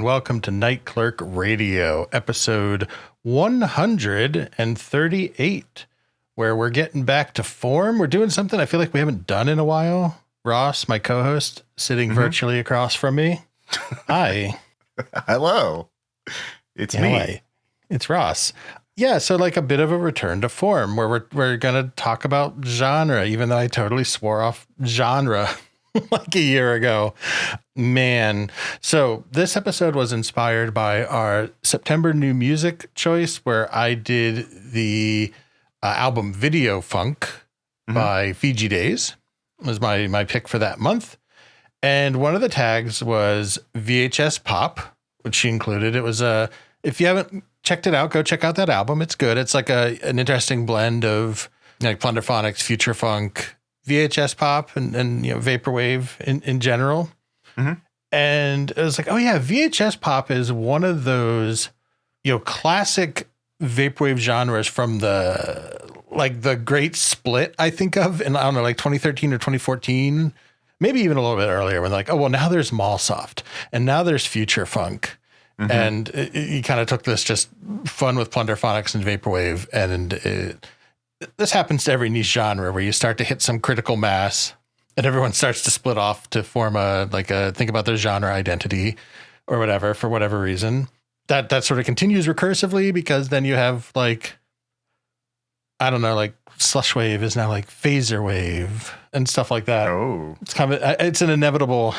welcome to Night Clerk Radio, episode 138, where we're getting back to form. We're doing something I feel like we haven't done in a while. Ross, my co-host, sitting virtually across from me. Hi. Hello. It's me. It's Ross. Yeah, so like a bit of a return to form where we're going to talk about genre, even though I totally swore off genre like a year ago. Man. So this episode was inspired by our September new music choice, where I did the album Video Funk by Fiji Days. It was my pick for that month. And one of the tags was VHS Pop, which she included. It was if you haven't checked it out, go check out that album. It's good. It's like an interesting blend of like plunderphonics, future funk, VHS pop, and vaporwave in general. And it was like, oh yeah, VHS pop is one of those classic vaporwave genres from the great split I think of, and I don't know, like 2013 or 2014, maybe even a little bit earlier, when they're like, oh well, now there's Mallsoft and now there's future funk. And he kind of took this just fun with plunderphonics and vaporwave. And this happens to every niche genre where you start to hit some critical mass and everyone starts to split off to form think about their genre identity or whatever, for whatever reason. That sort of continues recursively, because then you have like slushwave is now like phaser wave and stuff like that. Oh, it's an inevitable.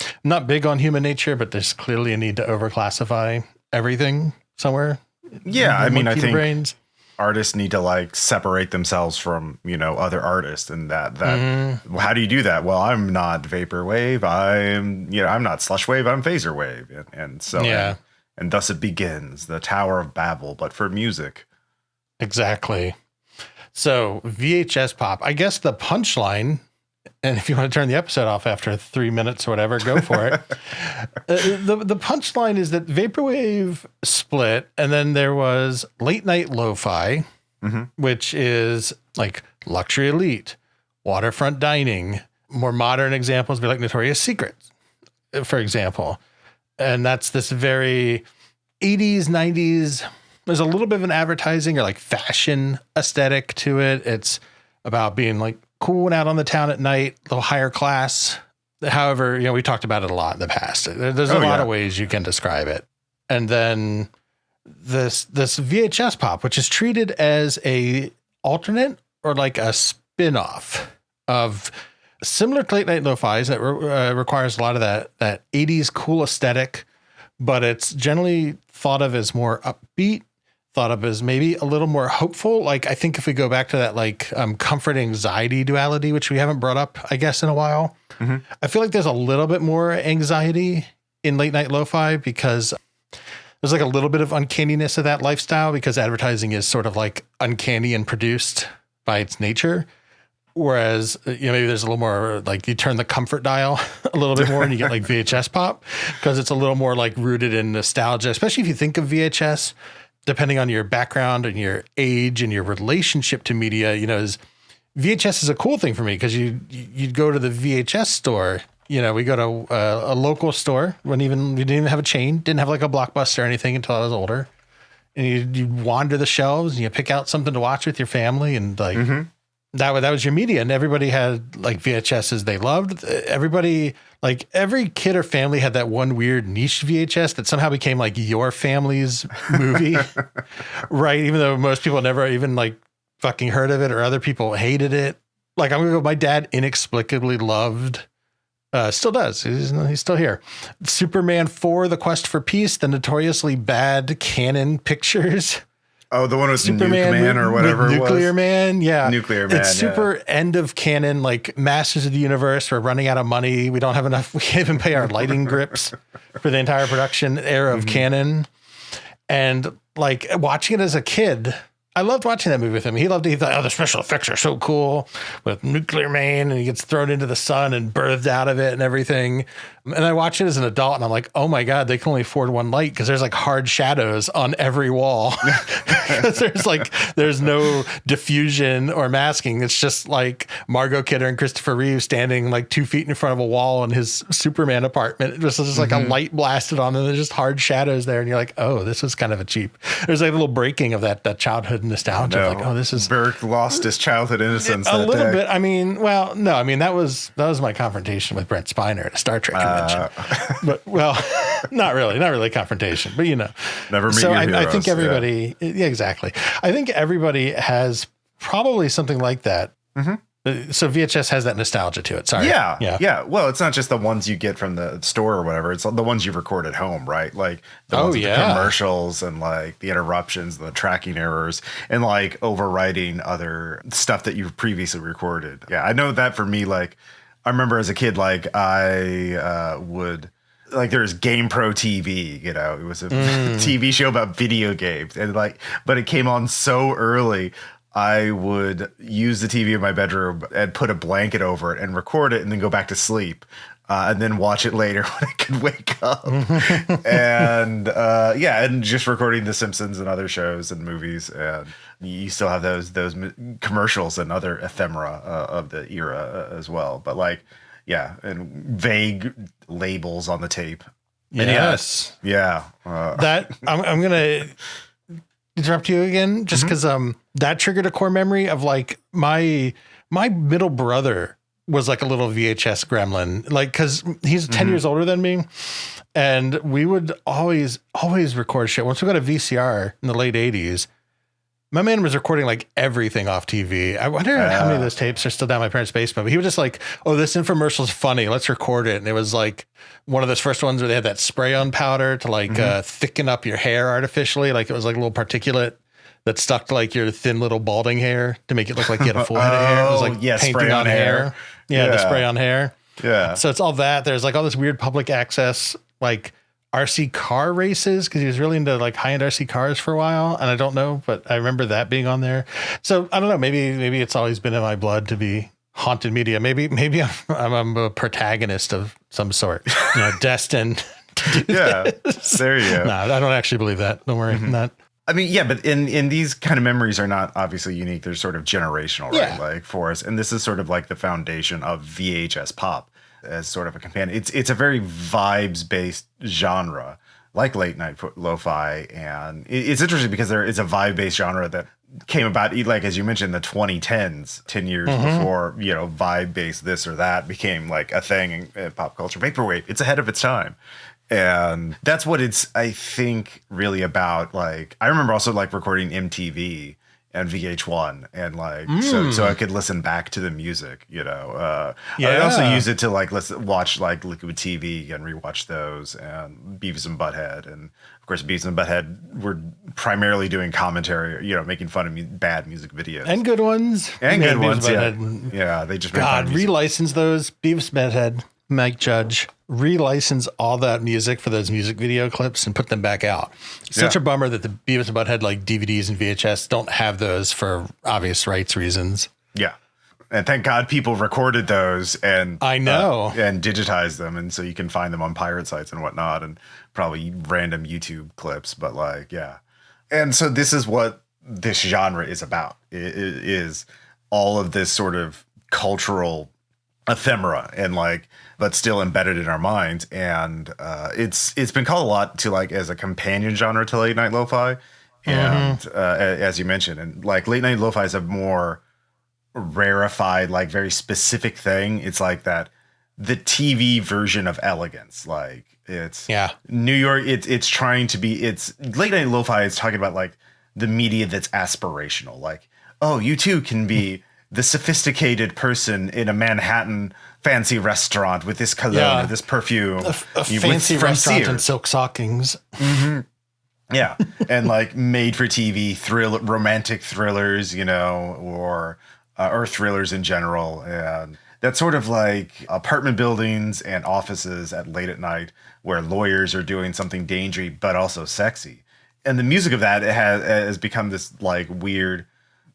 I'm not big on human nature, but there's clearly a need to overclassify everything somewhere. Yeah, I mean, I think artists need to like separate themselves from, other artists, and that how do you do that? Well, I'm not vaporwave. I'm not slushwave. I'm phaserwave. And so, yeah. And thus it begins the Tower of Babel, but for music. Exactly. So VHS pop, I guess the punchline, and if you want to turn the episode off after 3 minutes or whatever, go for it. The punchline is that vaporwave split, and then there was late night lo-fi, which is like luxury elite, waterfront dining. More modern examples would be like Notorious Secrets, for example. And that's this very 80s, 90s. There's a little bit of an advertising or like fashion aesthetic to it. It's about being like cool and out on the town at night, a little higher class. However, we talked about it a lot in the past. There's a lot of ways you can describe it. And then this VHS pop, which is treated as a alternate or like a spin-off of similar to late night lo-fis that requires a lot of that 80s cool aesthetic, but it's generally thought of as more upbeat, thought of as maybe a little more hopeful. Like, I think if we go back to that, like comfort anxiety duality, which we haven't brought up, I guess, in a while, I feel like there's a little bit more anxiety in late night lo-fi, because there's like a little bit of uncanniness of that lifestyle, because advertising is sort of like uncanny and produced by its nature. Whereas, maybe there's a little more like you turn the comfort dial a little bit more and you get like VHS pop, because it's a little more like rooted in nostalgia, especially if you think of VHS, depending on your background and your age and your relationship to media. VHS is a cool thing for me, because you'd go to the VHS store. We go to a local store we didn't even have a chain, didn't have like a Blockbuster or anything until I was older. And you wander the shelves and you pick out something to watch with your family, and like that was your media. And everybody had like VHSs they loved. Everybody, like every kid or family had that one weird niche VHS that somehow became like your family's movie, right? Even though most people never even like fucking heard of it, or other people hated it. Like I'm gonna go, my dad inexplicably loved, still does. He's still here. Superman 4, The Quest for Peace, the notoriously bad Canon Pictures. Oh, the one with Superman Man or whatever it was. Nuclear Man, yeah. Nuclear Man, it's super end of canon, like Masters of the Universe. We're running out of money. We don't have enough. We can't even pay our lighting grips for the entire production era of canon. And like watching it as a kid, I loved watching that movie with him. He thought, oh, the special effects are so cool with Nuclear Man, and he gets thrown into the sun and birthed out of it and everything. And I watch it as an adult and I'm like, oh my God, they can only afford one light because there's like hard shadows on every wall. there's no diffusion or masking. It's just like Margot Kidder and Christopher Reeve standing like 2 feet in front of a wall in his Superman apartment. It was just like a light blasted on them. There's just hard shadows there. And you're like, oh, this was kind of a cheap. There's like a little breaking of that childhood nostalgia. No, like, oh, this is Burke lost his childhood innocence. A little bit. I mean, well, no, I mean, that was my confrontation with Brent Spiner at a Star Trek convention. But well, not really a confrontation, but you know, never meet so your heroes. I think everybody, yeah, exactly. I think everybody has probably something like that. So VHS has that nostalgia to it. Sorry. Yeah. Well, it's not just the ones you get from the store or whatever. It's the ones you record at home, right? Like the ones with the commercials and like the interruptions, the tracking errors, and like overwriting other stuff that you've previously recorded. Yeah, I know that for me, like I remember as a kid, like I would. Like there's Game Pro TV, you know, it was a TV show about video games, and like, but it came on so early. I would use the TV in my bedroom and put a blanket over it and record it and then go back to sleep and then watch it later when I could wake up. And and just recording The Simpsons and other shows and movies. And you still have those commercials and other ephemera of the era as well. But like, yeah, and vague labels on the tape. Yes. Yeah. That I'm going to interrupt you again just because that triggered a core memory of like my middle brother was like a little VHS gremlin, like because he's 10 years older than me, and we would always record shit. Once we got a VCR in the late 80s, my man was recording like everything off TV. I wonder how many of those tapes are still down in my parents' basement. But he was just like, oh, this infomercial is funny, let's record it. And it was like one of those first ones where they had that spray on powder to like thicken up your hair artificially. Like it was like a little particulate that stuck to like your thin little balding hair to make it look like you had a full head of hair. It was like painting spray on hair. Yeah, the spray on hair. Yeah. So it's all that. There's like all this weird public access, like RC car races, because he was really into like high-end RC cars for a while. And I don't know, but I remember that being on there. So I don't know, maybe it's always been in my blood to be haunted media. Maybe I'm a protagonist of some sort, you know, destined to do this. There you go. No, I don't actually believe that. Don't worry. Not. I mean, yeah, but in these kind of memories are not obviously unique. They're sort of generational, right? Yeah. Like for us. And this is sort of like the foundation of VHS pop as sort of a companion. It's a very vibes based genre, like late night lo-fi. And it's interesting because there is a vibe based genre that came about, like, as you mentioned, the 2010s, 10 years before, you know, vibe based this or that became like a thing in pop culture. Vaporwave, it's ahead of its time. And that's what it's, I think, really about. Like, I remember also like recording MTV and VH1 and like, so I could listen back to the music, you know. I also use it to like, watch like Liquid TV and rewatch those, and Beavis and Butthead. And of course, Beavis and Butthead were primarily doing commentary, you know, making fun of bad music videos. And good ones. And good ones, yeah. Yeah, they just made God, relicense those. Beavis and Butthead, Mike Judge, relicense all that music for those music video clips and put them back out. Such a bummer that the Beavis and Butthead like DVDs and VHS don't have those for obvious rights reasons. Yeah. And thank God people recorded those and I know and digitized them. And so you can find them on pirate sites and whatnot, and probably random YouTube clips. But like, yeah. And so this is what this genre is about. It is all of this sort of cultural ephemera and like, but still embedded in our minds. And it's been called a lot to like as a companion genre to late night lo-fi. And as you mentioned, and like late night lo-fi is a more rarefied, like very specific thing. It's like that the TV version of elegance. Like it's New York. It's trying to be, it's late night lo-fi is talking about like the media that's aspirational. Like, oh, you too can be the sophisticated person in a Manhattan fancy restaurant with this cologne or this perfume. A fancy restaurant and silk stockings. Yeah. And like made for TV romantic thrillers, you know, or thrillers in general. And that's sort of like apartment buildings and offices at late at night where lawyers are doing something dangerous, but also sexy. And the music of that has become this like weird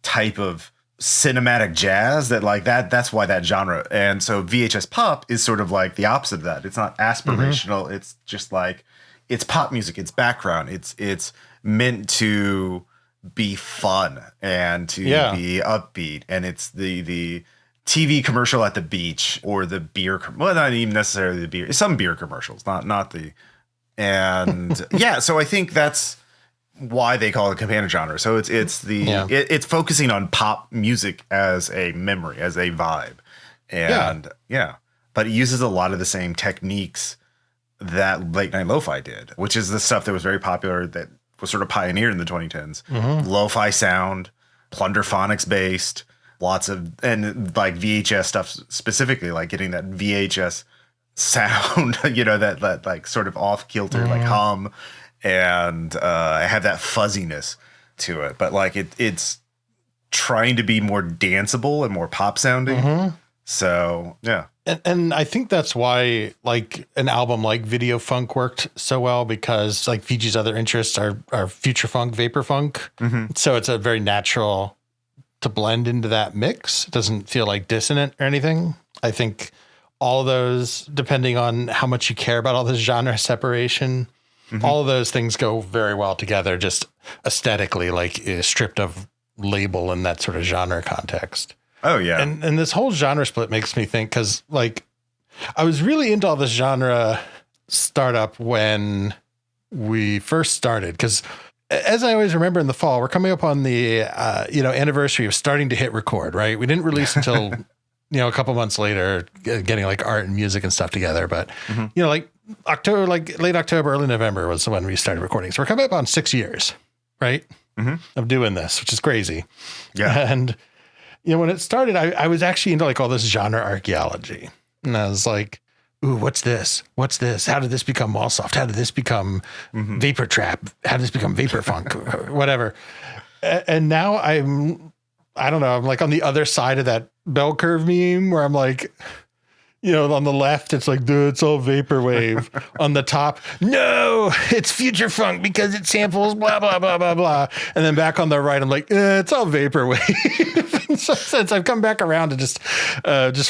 type of cinematic jazz that's why that genre. And so VHS pop is sort of like the opposite of that. It's not aspirational. Mm-hmm. It's just like, it's pop music. It's background. It's meant to be fun and to be upbeat. And it's the TV commercial at the beach or the beer. Well, not even necessarily the beer. Some beer commercials, not the. And yeah, so I think that's why they call it a companion genre. So it's focusing on pop music as a memory, as a vibe. And but it uses a lot of the same techniques that late night lo-fi did, which is the stuff that was very popular, that was sort of pioneered in the 2010s. Mm-hmm. Lo-fi sound, plunderphonics based, lots of, and like VHS stuff specifically, like getting that VHS sound, that like sort of off kilter, like hum, and I have that fuzziness to it, but like it's trying to be more danceable and more pop sounding. Mm-hmm. So yeah. And I think that's why like an album like Video Funk worked so well, because like Fiji's other interests are future funk, vapor funk. Mm-hmm. So it's a very natural to blend into that mix. It doesn't feel like dissonant or anything. I think all of those, depending on how much you care about all this genre separation, all of those things go very well together, just aesthetically, like stripped of label in that sort of genre context. Oh, yeah. And this whole genre split makes me think, because like I was really into all this genre startup when we first started, because as I always remember in the fall, we're coming up on the anniversary of starting to hit record, right? We didn't release until a couple months later, getting like art and music and stuff together. But like October, like late October, early November was when we started recording. So we're coming up on 6 years, right? Of doing this, which is crazy. Yeah. And when it started, I was actually into like all this genre archaeology, and I was like, ooh, what's this? What's this? How did this become wall soft? How did this become vapor trap? How did this become vapor funk? Whatever. And now I don't know, I'm like on the other side of that bell curve meme where I'm like, on the left, it's like, dude, it's all vaporwave. On the top, no, it's future funk because it samples blah, blah, blah, blah, blah. And then back on the right, I'm like, it's all vaporwave. So since I've come back around to just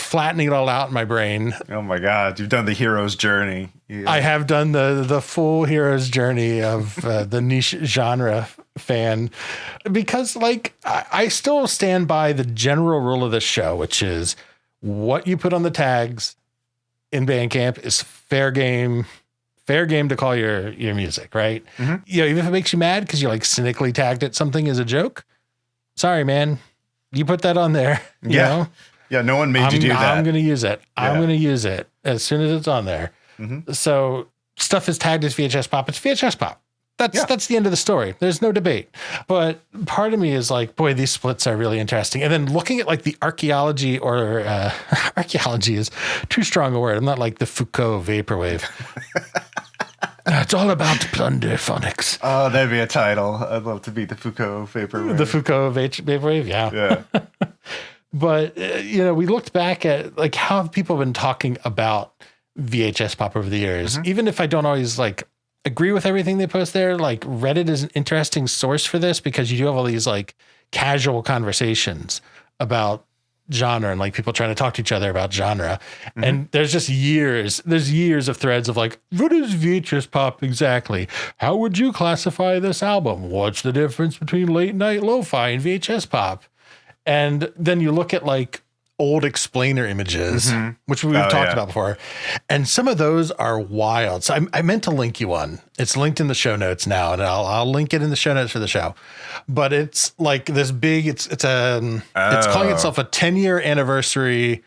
flattening it all out in my brain. Oh my God, you've done the hero's journey. Yeah. I have done the full hero's journey of the niche genre fan, because like I still stand by the general rule of this show, which is what you put on the tags in Bandcamp is fair game to call your music, right? Mm-hmm. Even if it makes you mad because you like cynically tagged it something as a joke. Sorry, man. You put that on there. You know? Yeah. No one made you do that. I'm going to use it. Yeah. I'm going to use it as soon as it's on there. Mm-hmm. So stuff is tagged as VHS pop. It's VHS pop. That's the end of the story. There's no debate. But part of me is like, boy, these splits are really interesting. And then looking at like the archaeology, or archaeology is too strong a word. I'm not like the Foucault vaporwave. It's all about plunderphonics. Oh, that'd be a title. I'd love to be the Foucault vaporwave. The Foucault vaporwave, yeah. But we looked back at like how people have been talking about VHS pop over the years. Mm-hmm. Even if I don't always like agree with everything they post there, like Reddit is an interesting source for this, because you do have all these like casual conversations about genre and like people trying to talk to each other about genre. Mm-hmm. And there's years of threads of like, what is VHS pop exactly? How would you classify this album? What's the difference between late night lo-fi and VHS pop? And then you look at like old explainer images, which we've talked about before. And some of those are wild. So I meant to link you one. It's linked in the show notes now, and I'll link it in the show notes for the show. But it's like this big, it's calling itself a 10-year anniversary,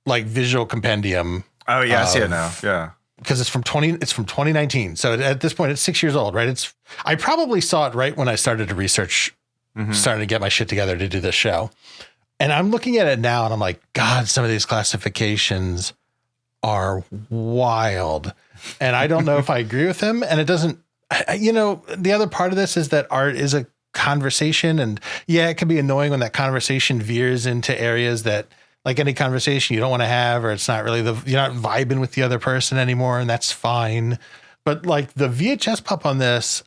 like visual compendium. Oh yeah, I see it now. Yeah. Because it's from 2019. So at this point it's 6 years old, right? I probably saw it right when I started to research, starting to get my shit together to do this show. And I'm looking at it now and I'm like, God, some of these classifications are wild. And I don't know if I agree with them. And it doesn't, the other part of this is that art is a conversation. And yeah, it can be annoying when that conversation veers into areas that, like any conversation you don't want to have, or it's not really you're not vibing with the other person anymore. And that's fine. But like the VHS pop on this,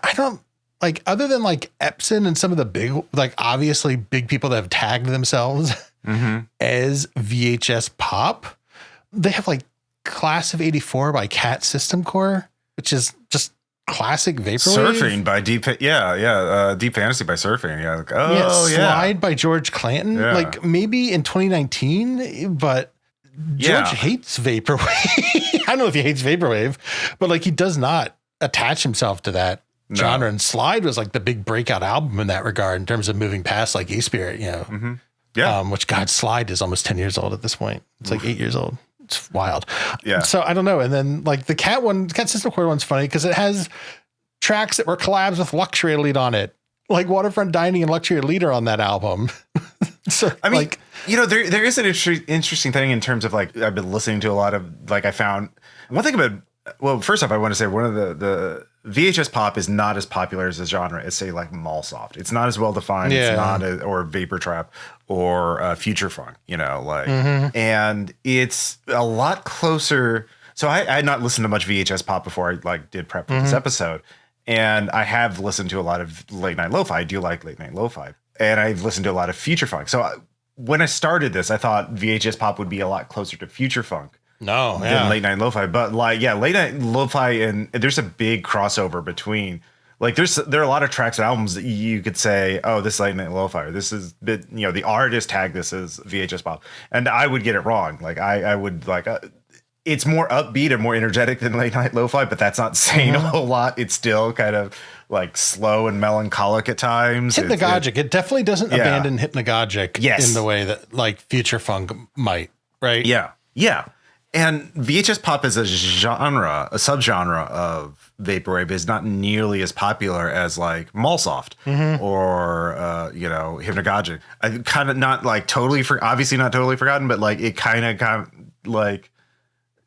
I don't like, other than like Epson and some of the big, like obviously big people that have tagged themselves as VHS Pop, they have like Class of 84 by Cat System Core, which is just classic Vaporwave. Surfing by Deep Fantasy by Surfing. Yeah. Like, Slide by George Clanton. Yeah. Like maybe in 2019, but George hates Vaporwave. I don't know if he hates Vaporwave, but like he does not attach himself to that genre. And Slide was like the big breakout album in that regard in terms of moving past like E-Spirit, you know. Which, God, Slide is almost 10 years old at this point. It's like 8 years old. It's wild. Yeah. So I don't know. And then like the Cat System Core one's funny because it has tracks that were collabs with Luxury Elite on it, like Waterfront Dining and Luxury Elite are on that album. So I mean, like, you know, there is an interesting thing in terms of like, I've been listening to a lot of, like, I found one thing about, well, first off, I want to say one of the VHS Pop is not as popular as a genre as, say, like mall soft. It's not as well defined. Yeah. It's not or vapor trap or future funk, you know, like, and it's a lot closer. So I had not listened to much VHS Pop before I like did prep for this episode, and I have listened to a lot of late night lo-fi. I do like late night lo-fi, and I've listened to a lot of future funk. So when I started this, I thought VHS Pop would be a lot closer to future funk. Than late night lo-fi, but like, late night lo-fi, and there's a big crossover between, like, there are a lot of tracks and albums that you could say, oh, this is late night lo-fi, or this is, you know, the artist tagged this as VHS Pop, and I would get it wrong. Like I would like, it's more upbeat and more energetic than late night lo-fi, but that's not saying a whole lot. It's still kind of like slow and melancholic at times. Hypnagogic. It definitely doesn't abandon hypnagogic in the way that like future funk might, right? Yeah. Yeah. And VHS Pop as a genre, a subgenre of Vaporwave, is not nearly as popular as like Mallsoft or, you know, Hypnagogic. I kind of not like totally, obviously not totally forgotten, but like it kind of got like,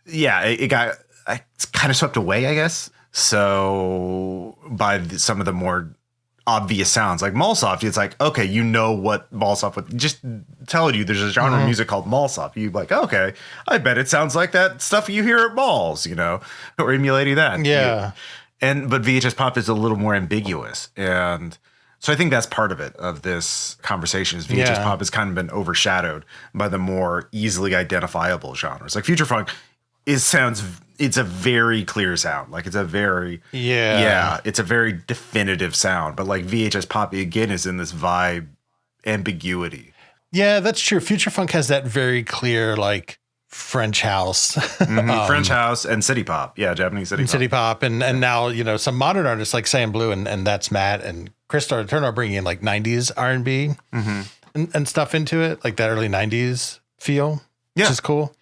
it got it's kind of swept away, I guess. So by some of the more obvious sounds like Mallsoft, it's like, okay, you know what Mallsoft would just tell you. There's a genre of music called Mallsoft. You like, okay, I bet it sounds like that stuff you hear at malls, you know, or emulating that. Yeah. But VHS Pop is a little more ambiguous. And so I think that's part of it, of this conversation, is VHS Pop has kind of been overshadowed by the more easily identifiable genres. Like future funk it's a very clear sound. Like it's a very, it's a very definitive sound. But like VHS Pop, again, is in this vibe ambiguity. Yeah, that's true. Future funk has that very clear, like French house, French house and city pop. Yeah. Japanese city pop. And now, you know, some modern artists like Sam Blue and That's Matt and Chris Turner bringing in like 90s R&B and stuff into it, like that early 90s feel, which is cool.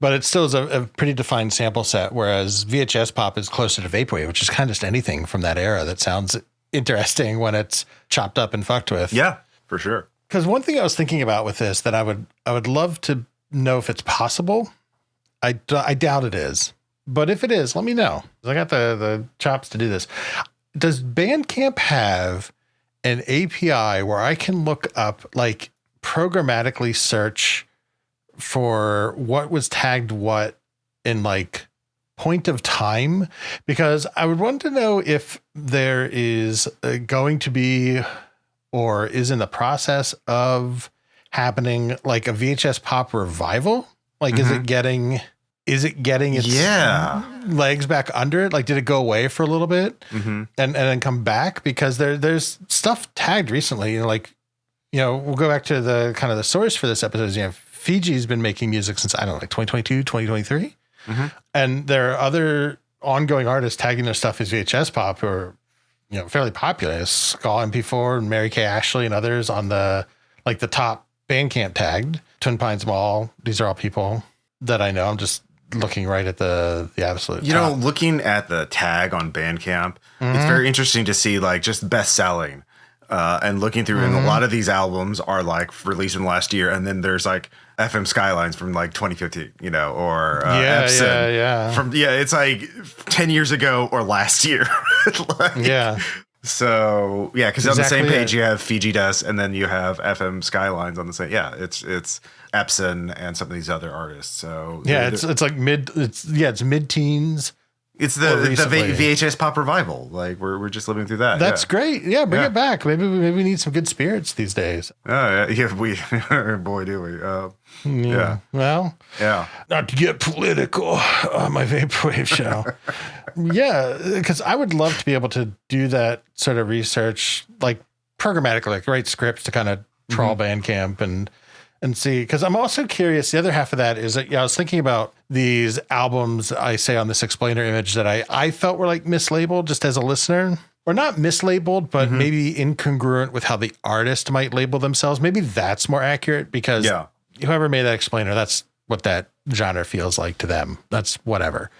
But it still is a pretty defined sample set, whereas VHS Pop is closer to Vaporwave, which is kind of just anything from that era that sounds interesting when it's chopped up and fucked with. Yeah, for sure. Because one thing I was thinking about with this that I would love to know if it's possible. I doubt it is. But if it is, let me know. I got the chops to do this. Does Bandcamp have an API where I can look up, like, programmatically search for what was tagged what in like point of time? Because I would want to know if there is going to be or is in the process of happening like a VHS Pop revival. Like, is it getting its legs back under it? Like, did it go away for a little bit and then come back? Because there's stuff tagged recently, you know, like, you know, we'll go back to the kind of the source for this episode. You know, Fiji's been making music since, I don't know, like 2022, 2023. And there are other ongoing artists tagging their stuff as VHS Pop who are, you know, fairly popular. Skull MP4 and Mary Kay Ashley and others on the, like the top Bandcamp tagged. Twin Pines Mall. These are all people that I know. I'm just looking right at the absolute top. Know, looking at the tag on Bandcamp, it's very interesting to see like just best selling. And looking through, and a lot of these albums are like released in the last year, and then there's like FM Skylines from like 2015, you know, or Epson from it's like 10 years ago or last year. So because on the same page you have Fiji Dust, and then you have FM Skylines on the same. It's Epson and some of these other artists. So it's like mid-teens It's the VHS Pop revival. Like we're just living through that. That's great. Yeah, bring it back. Maybe we need some good spirits these days. Oh yeah, we boy do we. Yeah. Well. Yeah. Not to get political on my Vaporwave show. Yeah, because I would love to be able to do that sort of research, like programmatically, like write scripts to kind of trawl Bandcamp and see, because I'm also curious. The other half of that is that, I was thinking about these albums I say on this explainer image that I felt were like mislabeled just as a listener, or not mislabeled, but maybe incongruent with how the artist might label themselves. Maybe that's more accurate, because whoever made that explainer, that's what that genre feels like to them. That's whatever.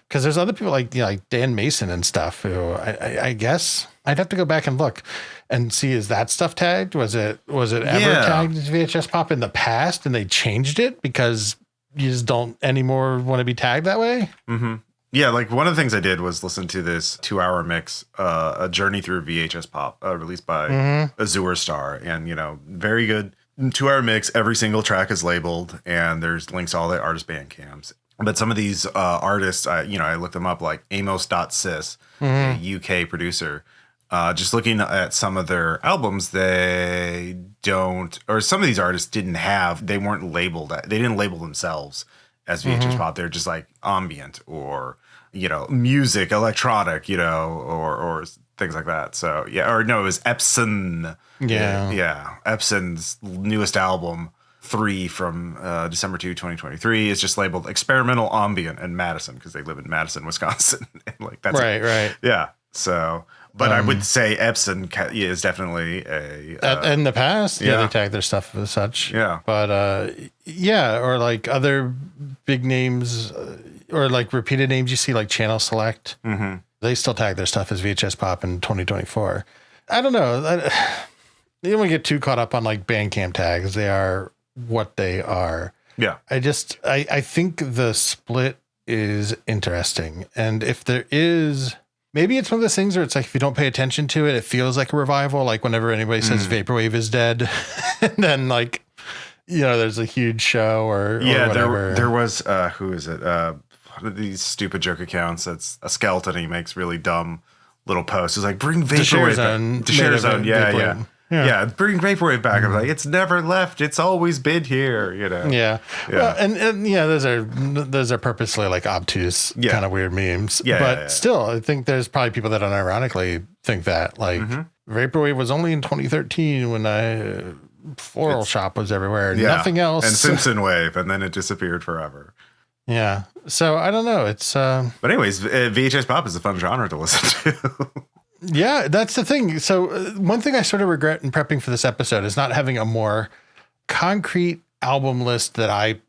Because there's other people like, like Dan Mason and stuff who I guess I'd have to go back and look and see, is that stuff tagged? Was it ever tagged as VHS Pop in the past and they changed it because you just don't anymore want to be tagged that way? Mm-hmm. Yeah, like one of the things I did was listen to this 2-hour mix, A Journey Through VHS Pop, released by Azure Star. And, very good 2-hour mix. Every single track is labeled and there's links to all the artist Bandcamps. But some of these artists, I looked them up, like Amos.sis, a UK producer. Just looking at some of their albums, they don't, or some of these artists they weren't labeled. They didn't label themselves as VHS Pop. They're just like ambient or, music, electronic, or things like that. So, yeah, or no, it was Epson. Yeah. Epson's newest album, 3 from December 2, 2023, is just labeled experimental ambient in Madison, because they live in Madison, Wisconsin. And like that's right. Yeah. So, but I would say Epson is definitely in the past. Yeah, they tag their stuff as such. Yeah. But or like other big names or like repeated names you see, like Channel Select. Mm-hmm. They still tag their stuff as VHS Pop in 2024. I don't know. You don't want to get too caught up on like Bandcamp tags. They are what they are. Yeah. I think the split is interesting. And if there is, maybe it's one of those things where it's like, if you don't pay attention to it, it feels like a revival. Like whenever anybody says Vaporwave is dead, and then like, there's a huge show or whatever. There was, who is it? One of these stupid joke accounts. That's a skeleton. He makes really dumb little posts. It's like, bring Vaporwave back. The Share Zone. Yeah, bring Vaporwave back. I'm like, it's never left. It's always been here, Yeah. Well, and those are purposely like obtuse kind of weird memes. But still, I think there's probably people that unironically think that. Like, Vaporwave was only in 2013 when Floral Shop was everywhere. Nothing else. And Simpson Wave, and then it disappeared forever. Yeah. So I don't know. It's But anyways, VHS Pop is a fun genre to listen to. Yeah, that's the thing. So one thing I sort of regret in prepping for this episode is not having a more concrete album list that I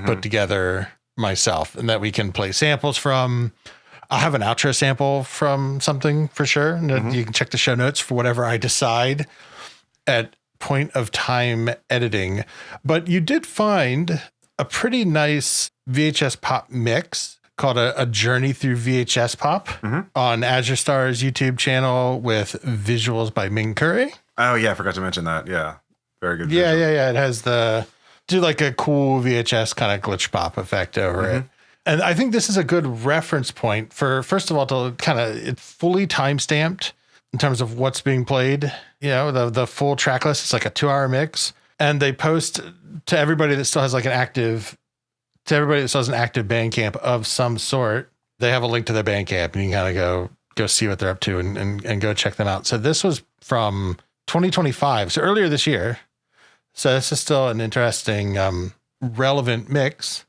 put together myself and that we can play samples from. I'll have an outro sample from something for sure. And you can check the show notes for whatever I decide at point of time editing. But you did find a pretty nice VHS Pop mix called a Journey Through VHS Pop on Azure Star's YouTube channel with visuals by Ming Curry. Oh yeah, I forgot to mention that. Yeah, very good. Yeah. It has do like a cool VHS kind of glitch pop effect over it. And I think this is a good reference point for, first of all, to kind of, it's fully time-stamped in terms of what's being played. The full track list. It's like a 2-hour mix. And they post to everybody that still has like an active Bandcamp of some sort. They have a link to their Bandcamp, and you can kind of go see what they're up to and go check them out. So this was from 2025, so earlier this year. So this is still an interesting, relevant mix.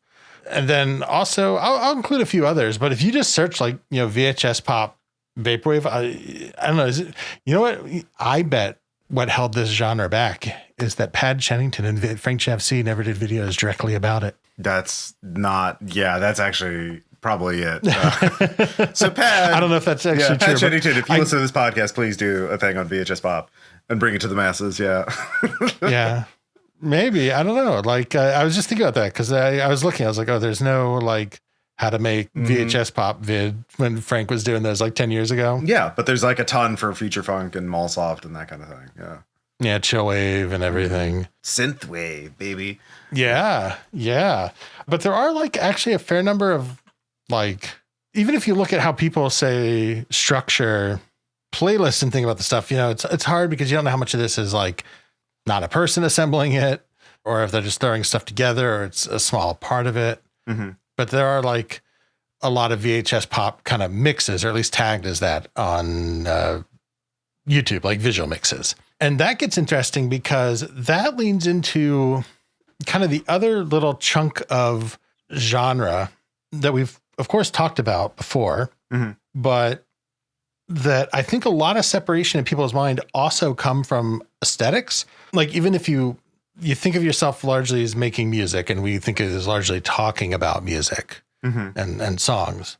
And then also, I'll include a few others, but if you just search like, VHS Pop Vaporwave, I don't know, what? I bet what held this genre back is that Pad Chennington and Frank Chavc never did videos directly about it. That's actually probably it. So Pad, I don't know if that's actually true. Pad Chennington, if you listen to this podcast, please do a thing on VHS Pop and bring it to the masses. Yeah. Yeah, maybe. I don't know. Like, I was just thinking about that because I was looking, I was like, oh, there's no like how to make VHS Pop vid when Frank was doing those like 10 years ago. Yeah. But there's like a ton for Future Funk and Mallsoft and that kind of thing. Yeah. Yeah, Chillwave and everything. Synthwave, baby. Yeah. But there are like actually a fair number of like even if you look at how people say structure playlists and think about the stuff, it's hard because you don't know how much of this is like not a person assembling it, or if they're just throwing stuff together, or it's a small part of it. Mm-hmm. But there are like a lot of VHS pop kind of mixes, or at least tagged as that on YouTube, like visual mixes. And that gets interesting because that leans into kind of the other little chunk of genre that we've, of course, talked about before, mm-hmm. but that I think a lot of separation in people's mind also come from aesthetics. Like, even if you think of yourself largely as making music, and we think it is largely talking about music mm-hmm. and songs,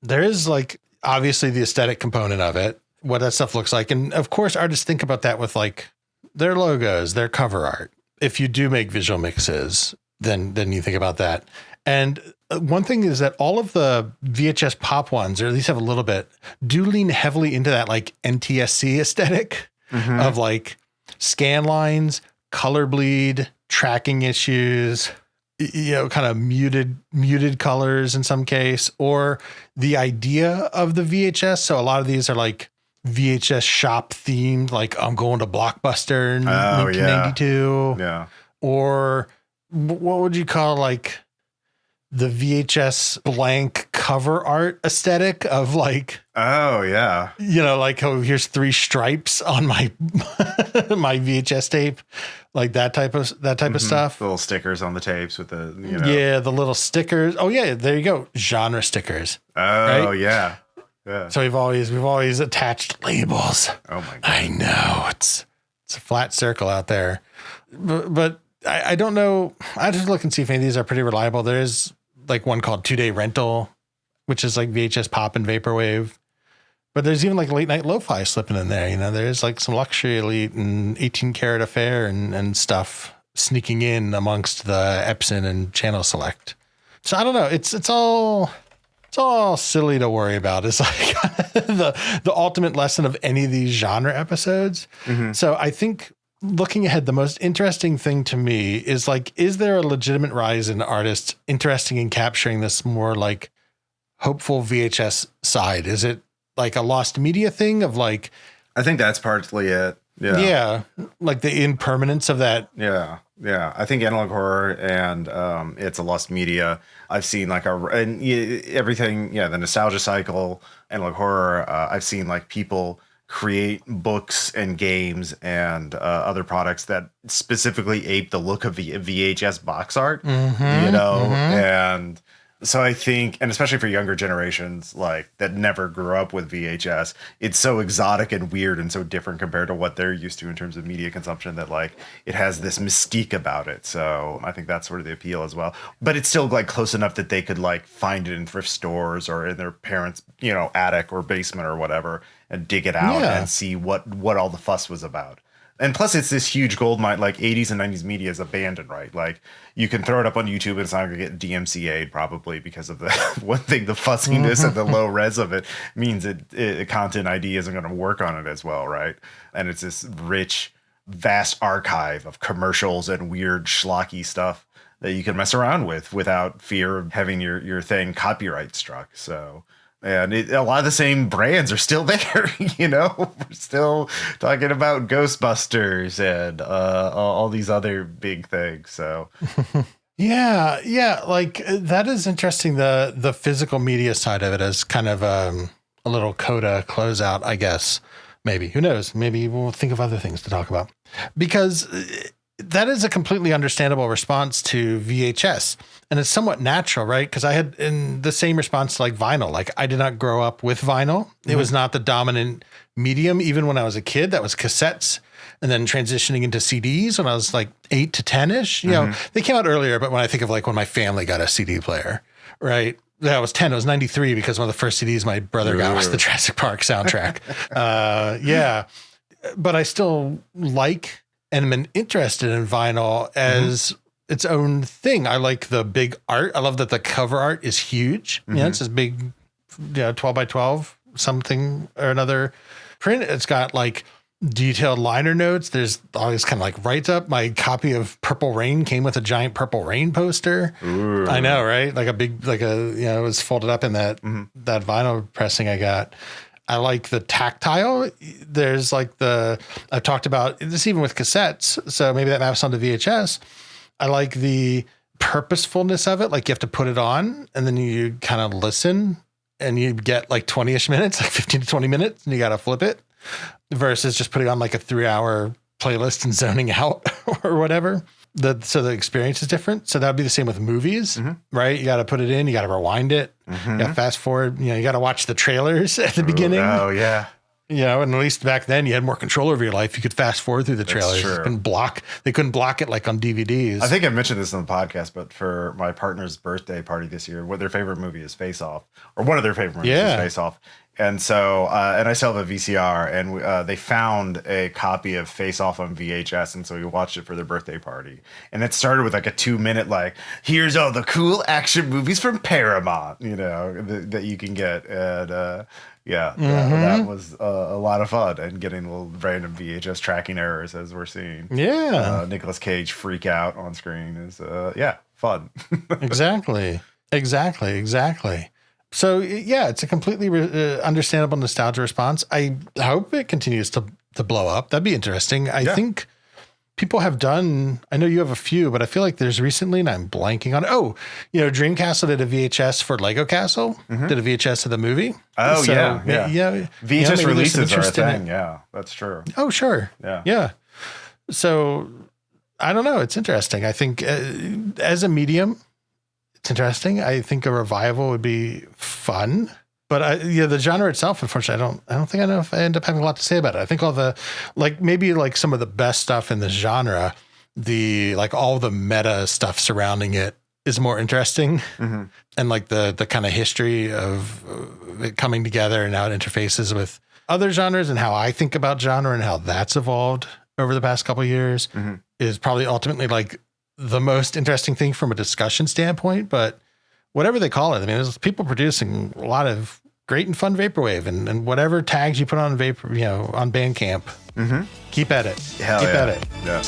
there is like obviously the aesthetic component of it, what that stuff looks like. And of course, artists think about that with like their logos, their cover art. If you do make visual mixes, then you think about that. And one thing is that all of the VHS pop ones, or at least have a little bit, do lean heavily into that like NTSC aesthetic mm-hmm. of like scan lines, color bleed, tracking issues, kind of muted colors in some case, or the idea of the VHS. So a lot of these are like VHS shop themed, like I'm going to Blockbuster in 1992. Yeah. Or what would you call like the VHS blank cover art aesthetic of like, oh yeah. Like, oh, here's 3 stripes on my, my VHS tape, like that type of mm-hmm. stuff. The little stickers on the tapes with the, yeah, the little stickers. Oh yeah. There you go. Genre stickers. Oh right? Yeah. Yeah. So we've always attached labels. Oh my God. I know it's a flat circle out there, but I don't know. I just look and see if any of these are pretty reliable. There is like one called 2-Day Rental, which is like VHS Pop and Vaporwave, but there's even like late night lo-fi slipping in there. There's like some Luxury Elite and 18 Karat Affair and stuff sneaking in amongst the Epson and Channel Select. So I don't know. It's all silly to worry about. It's like the ultimate lesson of any of these genre episodes. Mm-hmm. So I think looking ahead, the most interesting thing to me is like, is there a legitimate rise in artists interested in capturing this more like hopeful VHS side? Is it like a lost media thing of like, I think that's partly it. Yeah. Yeah. Like the impermanence of that. Yeah. Yeah. I think analog horror and it's a lost media. I've seen like everything. Yeah. The nostalgia cycle, analog horror. I've seen like people create books and games and other products that specifically ape the look of the VHS box art, mm-hmm, mm-hmm. And so I think, and especially for younger generations, like that never grew up with VHS, it's so exotic and weird and so different compared to what they're used to in terms of media consumption that like it has this mystique about it. So I think that's sort of the appeal as well. But it's still like close enough that they could like find it in thrift stores or in their parents', attic or basement or whatever and dig it out and see what all the fuss was about. And plus, it's this huge gold mine, like 80s and 90s media is abandoned, right? Like, you can throw it up on YouTube and it's not going to get DMCA'd probably because of the one thing, the fussiness and the low res of it means Content ID isn't going to work on it as well, right? And it's this rich, vast archive of commercials and weird schlocky stuff that you can mess around with without fear of having your thing copyright struck. So... And a lot of the same brands are still there, We're still talking about Ghostbusters and all these other big things. So, yeah, like that is interesting. The physical media side of it is kind of a little coda closeout, I guess. Maybe, who knows? Maybe we'll think of other things to talk about because that is a completely understandable response to VHS. And it's somewhat natural, right? Because I had in the same response to like vinyl. Like I did not grow up with vinyl. Mm-hmm. It was not the dominant medium. Even when I was a kid, that was cassettes. And then transitioning into CDs when I was like 8 to 10-ish. They came out earlier, but when I think of like when my family got a CD player, right? That was 10. It was 93 because one of the first CDs my brother got was the Jurassic Park soundtrack. Yeah. But I still like and am interested in vinyl as its own thing. I like the big art. I love that the cover art is huge. Mm-hmm. It's this big 12 by 12 something or another print. It's got like detailed liner notes. There's always kind of like writes up. My copy of Purple Rain came with a giant Purple Rain poster. Ooh. I know, right? Like a big, like a, it was folded up in that vinyl pressing I got. I like the tactile. There's like I've talked about this even with cassettes. So maybe that maps onto VHS. I like the purposefulness of it. Like you have to put it on and then you kind of listen and you get like 20-ish minutes, like 15 to 20 minutes, and you got to flip it versus just putting on like a 3-hour playlist and zoning out or whatever. So the experience is different. So that'd be the same with movies, right? You got to put it in, you got to rewind it, you got to fast forward, you got to watch the trailers at the beginning. Oh yeah. And at least back then you had more control over your life. You could fast forward through the trailers. They couldn't block it like on DVDs. I think I mentioned this on the podcast, but for my partner's birthday party this year, what their favorite movie is Face Off, or one of their favorite movies is Face Off. And so, and I still have a VCR, and they found a copy of Face Off on VHS. And so we watched it for their birthday party. And it started with like a 2-minute, like, here's all the cool action movies from Paramount, that you can get. And, that was a lot of fun, and getting little random VHS tracking errors as we're seeing. Yeah. Nicolas Cage freak out on screen is, fun. Exactly. So, it's a completely understandable nostalgia response. I hope it continues to blow up. That'd be interesting. I think people have done, I know you have a few, but I feel like there's recently, and I'm blanking on, Dreamcastle did a VHS for Lego Castle, did a VHS of the movie. Oh, so, yeah. VHS releases are a thing. Yeah, that's true. Oh, sure. Yeah. So, I don't know. It's interesting. I think as a medium, it's interesting. I think a revival would be fun, but the genre itself, unfortunately, I don't think I know if I end up having a lot to say about it. I think all the, maybe some of the best stuff in this genre, all the meta stuff surrounding it is more interesting. And the kind of history of it coming together and how it interfaces with other genres and how I think about genre and how that's evolved over the past couple of years is probably ultimately the most interesting thing from a discussion standpoint. But whatever they call it, I mean, there's people producing a lot of great and fun vaporwave, and whatever tags you put on on Bandcamp, keep at it. Keep at it. Yeah.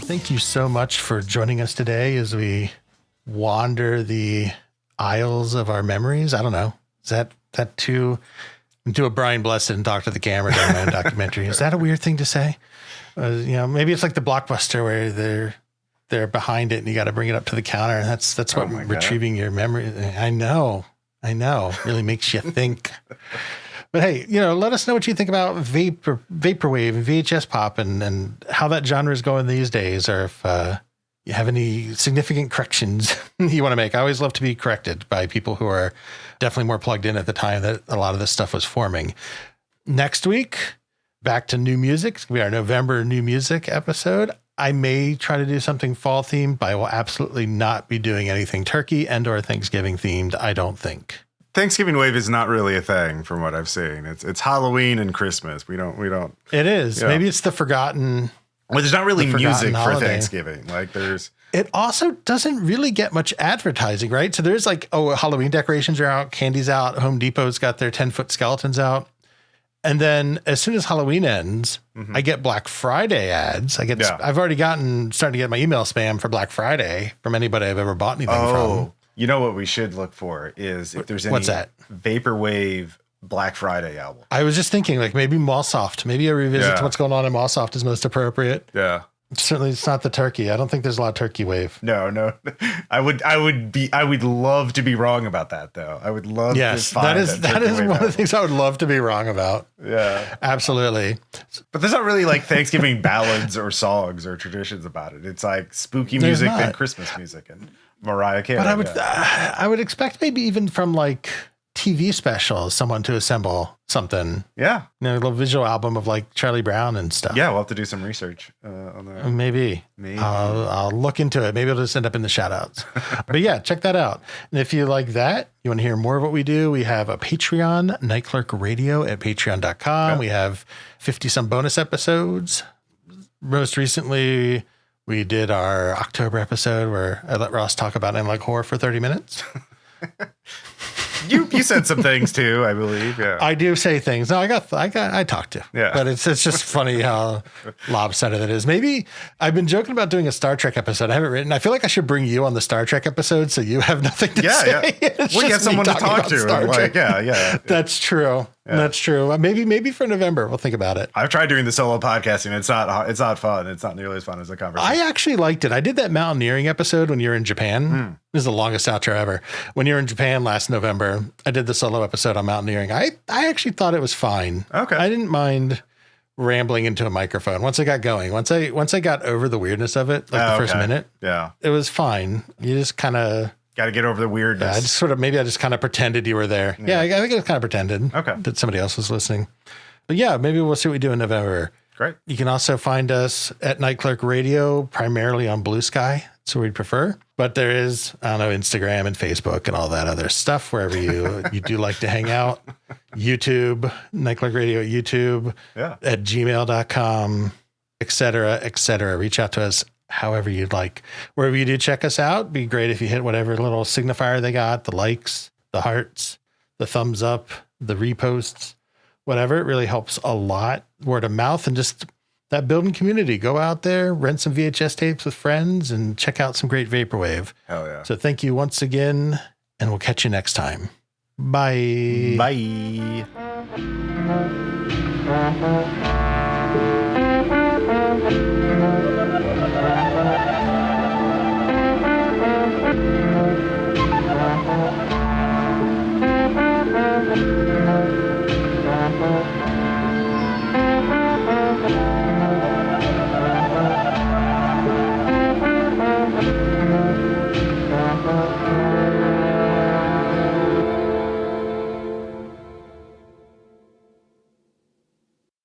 Thank you so much for joining us today as we wander the aisles of our memories. I don't know. Is that too... Do a Brian Blessed and talk to the camera during my own documentary. Is that a weird thing to say? Maybe it's like the Blockbuster where they're behind it and you got to bring it up to the counter. And that's what retrieving your memory. I know. Really makes you think. But hey, let us know what you think about Vaporwave and VHS Poppin and how that genre is going these days, or if you have any significant corrections you want to make. I always love to be corrected by people who are definitely more plugged in at the time that a lot of this stuff was forming. Next week, back to new music. It's going to be our November new music episode. I may try to do something fall themed, but I will absolutely not be doing anything turkey and or Thanksgiving themed, I don't think. Thanksgiving wave is not really a thing from what I've seen. It's Halloween and Christmas. We don't. It is. Yeah. Maybe it's the forgotten. Well, there's not really music holiday for Thanksgiving. It also doesn't really get much advertising, right? So there's Halloween decorations are out, candy's out, Home Depot's got their 10-foot skeletons out. And then as soon as Halloween ends, I get Black Friday ads. I've already starting to get my email spam for Black Friday from anybody I've ever bought anything from. You know what we should look for is if there's any What's that? Vaporwave Black Friday album. I was just thinking maybe Mallsoft. Maybe a revisit to what's going on in Mallsoft is most appropriate. Yeah. Certainly it's not the turkey. I don't think there's a lot of turkey wave. No. I would love to be wrong about that though. I would love to find that is one of the things I would love to be wrong about. Yeah. Absolutely. But there's not really Thanksgiving ballads or songs or traditions about it. It's spooky music and Christmas music and Mariah Carey. But I would expect maybe even from TV special, someone to assemble something. Yeah. You know, a little visual album of like Charlie Brown and stuff. Yeah, we'll have to do some research on that. Maybe. I'll look into it. Maybe it'll just end up in the shout outs. But yeah, check that out. And if you like that, you want to hear more of what we do, we have a Patreon, Night Clerk Radio at patreon.com. Yeah. We have 50 some bonus episodes. Most recently, we did our October episode where I let Ross talk about analog horror for 30 minutes. You said some things too, I believe. Yeah, I do say things. No, I talked to. Yeah, but it's just funny how lopsided it is. Maybe I've been joking about doing a Star Trek episode. I haven't written. I feel like I should bring you on the Star Trek episode so you have nothing to say. Yeah. Well, you have someone to talk to. Like, yeah. That's true. Yeah. That's true. Maybe for November we'll think about it. I've tried doing the solo podcasting. It's not fun. It's not nearly as fun as a conversation. I actually liked it. I did that mountaineering episode when you were in Japan. This is the longest outro ever. When you were in Japan last November, I did the solo episode on mountaineering. I actually thought it was fine. Okay. I didn't mind rambling into a microphone once I got going. Once I got over the weirdness of it, like the first minute. Yeah. It was fine. You just kind of got to get over the weirdness. Yeah, I just kind of pretended you were there. Yeah, I think it was kind of pretended. Okay. That somebody else was listening. But yeah, maybe we'll see what we do in November. Great. You can also find us at Night Clerk Radio, primarily on Blue Sky. That's what we'd prefer. But there is, I don't know, Instagram and Facebook and all that other stuff wherever you do like to hang out. YouTube, Night Clerk Radio at YouTube, at gmail.com, et cetera, et cetera. Reach out to us however you'd like. Wherever you do check us out, be great if you hit whatever little signifier they got, the likes, the hearts, the thumbs up, the reposts, whatever. It really helps a lot. Word of mouth and just that building community. Go out there, rent some VHS tapes with friends, and check out some great Vaporwave. Hell yeah. So thank you once again, and we'll catch you next time. Bye. Bye.